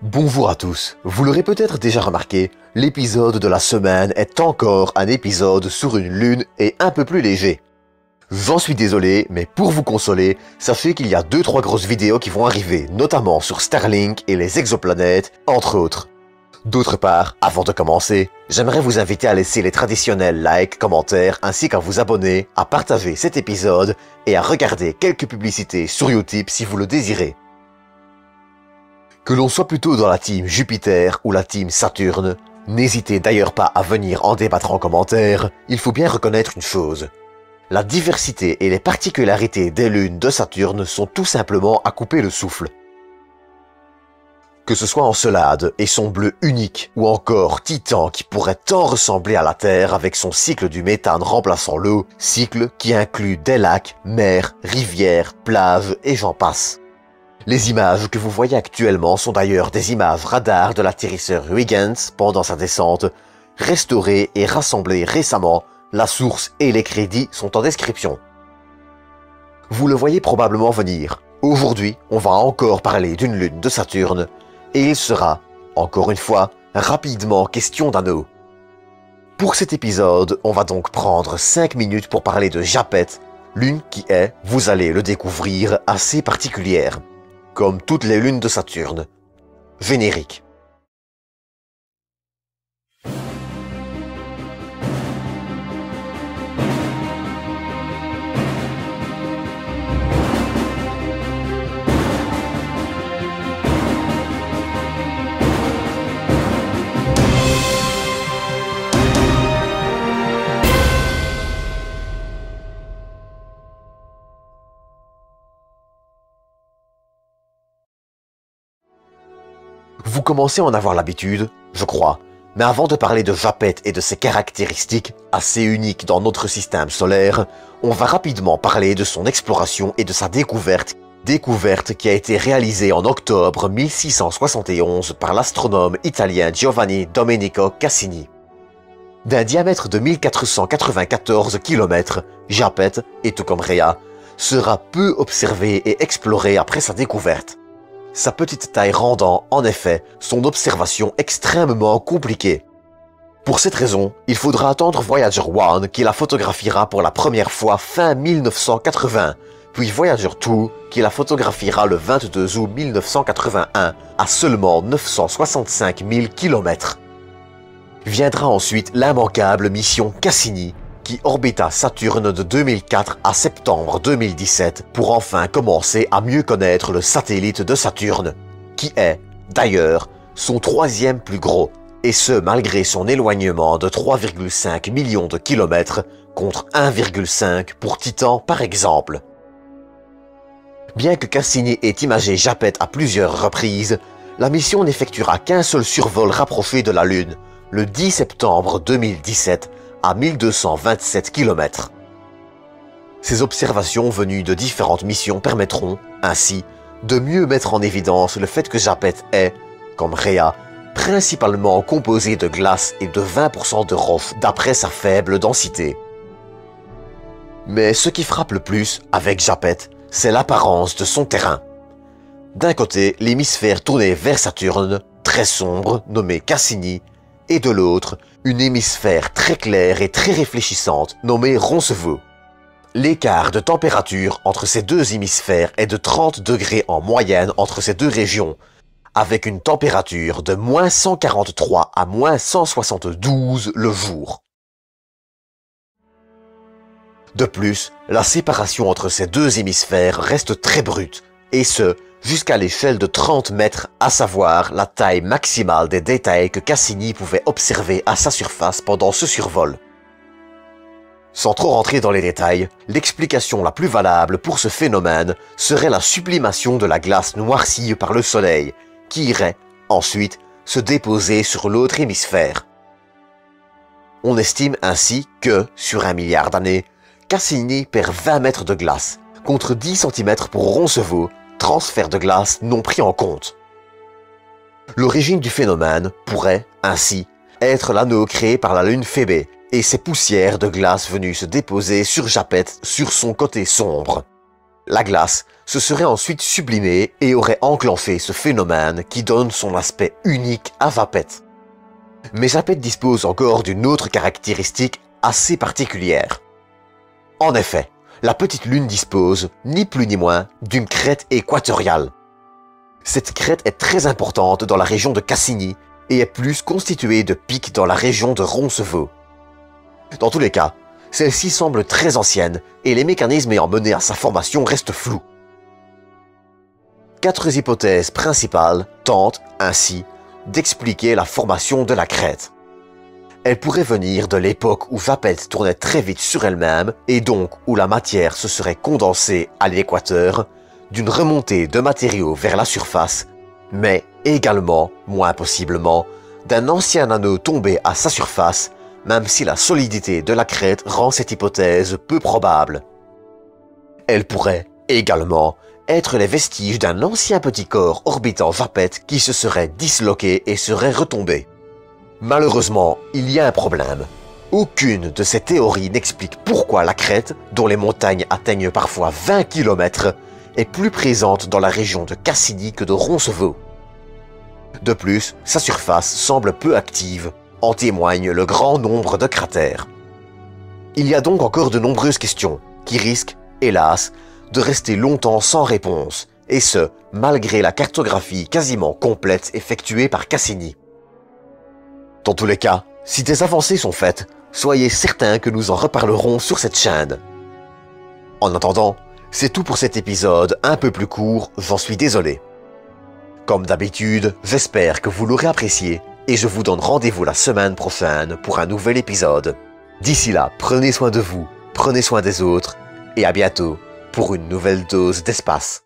Bonjour à tous, vous l'aurez peut-être déjà remarqué, l'épisode de la semaine est encore un épisode sur une lune et un peu plus léger. J'en suis désolé, mais pour vous consoler, sachez qu'il y a 2-3 grosses vidéos qui vont arriver, notamment sur Starlink et les exoplanètes, entre autres. D'autre part, avant de commencer, j'aimerais vous inviter à laisser les traditionnels likes, commentaires, ainsi qu'à vous abonner, à partager cet épisode et à regarder quelques publicités sur Utip si vous le désirez. Que l'on soit plutôt dans la team Jupiter ou la team Saturne, n'hésitez d'ailleurs pas à venir en débattre en commentaire, il faut bien reconnaître une chose. La diversité et les particularités des lunes de Saturne sont tout simplement à couper le souffle. Que ce soit Encelade et son bleu unique, ou encore Titan qui pourrait tant ressembler à la Terre avec son cycle du méthane remplaçant l'eau, cycle qui inclut des lacs, mers, rivières, plages et j'en passe. Les images que vous voyez actuellement sont d'ailleurs des images radar de l'atterrisseur Huygens pendant sa descente, restaurées et rassemblées récemment, la source et les crédits sont en description. Vous le voyez probablement venir, aujourd'hui on va encore parler d'une lune de Saturne, et il sera, encore une fois, rapidement question d'anneaux. Pour cet épisode, on va donc prendre 5 minutes pour parler de Japet, lune qui est, vous allez le découvrir, assez particulière. Comme toutes les lunes de Saturne. Générique. Vous commencez à en avoir l'habitude, je crois, mais avant de parler de Japet et de ses caractéristiques, assez uniques dans notre système solaire, on va rapidement parler de son exploration et de sa découverte qui a été réalisée en octobre 1671 par l'astronome italien Giovanni Domenico Cassini. D'un diamètre de 1494 km, Japet, et tout comme Rhea, sera peu observé et exploré après sa découverte. Sa petite taille rendant, en effet, son observation extrêmement compliquée. Pour cette raison, il faudra attendre Voyager 1 qui la photographiera pour la première fois fin 1980, puis Voyager 2 qui la photographiera le 22 août 1981 à seulement 965 000 km. Viendra ensuite l'immanquable mission Cassini, qui orbita Saturne de 2004 à septembre 2017 pour enfin commencer à mieux connaître le satellite de Saturne, qui est, d'ailleurs, son troisième plus gros, et ce malgré son éloignement de 3,5 millions de kilomètres contre 1,5 pour Titan par exemple. Bien que Cassini ait imagé Japet à plusieurs reprises, la mission n'effectuera qu'un seul survol rapproché de la Lune, le 10 septembre 2017, à 1227 km. Ces observations venues de différentes missions permettront, ainsi, de mieux mettre en évidence le fait que Japet est, comme Rhea, principalement composé de glace et de 20% de roche d'après sa faible densité. Mais ce qui frappe le plus avec Japet, c'est l'apparence de son terrain. D'un côté, l'hémisphère tourné vers Saturne, très sombre, nommé Cassini, et de l'autre, une hémisphère très claire et très réfléchissante nommée Roncevaux. L'écart de température entre ces deux hémisphères est de 30 degrés en moyenne entre ces deux régions, avec une température de moins 143 à moins 172 le jour. De plus, la séparation entre ces deux hémisphères reste très brute, et ce, jusqu'à l'échelle de 30 mètres, à savoir la taille maximale des détails que Cassini pouvait observer à sa surface pendant ce survol. Sans trop rentrer dans les détails, l'explication la plus valable pour ce phénomène serait la sublimation de la glace noircie par le soleil, qui irait, ensuite, se déposer sur l'autre hémisphère. On estime ainsi que, sur 1 milliard d'années, Cassini perd 20 mètres de glace, contre 10 cm pour Roncevaux, transfert de glace non pris en compte. L'origine du phénomène pourrait, ainsi, être l'anneau créé par la lune Phébé et ses poussières de glace venues se déposer sur Japet sur son côté sombre. la glace se serait ensuite sublimée et aurait enclenché ce phénomène qui donne son aspect unique à Vapet. Mais Vapet dispose encore d'une autre caractéristique assez particulière. En effet, la petite lune dispose, ni plus ni moins, d'une crête équatoriale. Cette crête est très importante dans la région de Cassini et est plus constituée de pics dans la région de Roncevaux. Dans tous les cas, celle-ci semble très ancienne et les mécanismes ayant mené à sa formation restent flous. 4 hypothèses principales tentent, ainsi, d'expliquer la formation de la crête. Elle pourrait venir de l'époque où Vapet tournait très vite sur elle-même et donc où la matière se serait condensée à l'équateur, d'une remontée de matériaux vers la surface, mais également, moins possiblement, d'un ancien anneau tombé à sa surface, même si la solidité de la crête rend cette hypothèse peu probable. Elle pourrait également être les vestiges d'un ancien petit corps orbitant Vapet qui se serait disloqué et serait retombé. Malheureusement, il y a un problème. Aucune de ces théories n'explique pourquoi la crête, dont les montagnes atteignent parfois 20 km, est plus présente dans la région de Cassini que de Roncevaux. De plus, sa surface semble peu active, en témoigne le grand nombre de cratères. Il y a donc encore de nombreuses questions, qui risquent, hélas, de rester longtemps sans réponse, et ce, malgré la cartographie quasiment complète effectuée par Cassini. Dans tous les cas, si des avancées sont faites, soyez certains que nous en reparlerons sur cette chaîne. En attendant, c'est tout pour cet épisode un peu plus court, j'en suis désolé. Comme d'habitude, j'espère que vous l'aurez apprécié et je vous donne rendez-vous la semaine prochaine pour un nouvel épisode. D'ici là, prenez soin de vous, prenez soin des autres et à bientôt pour une nouvelle dose d'espace.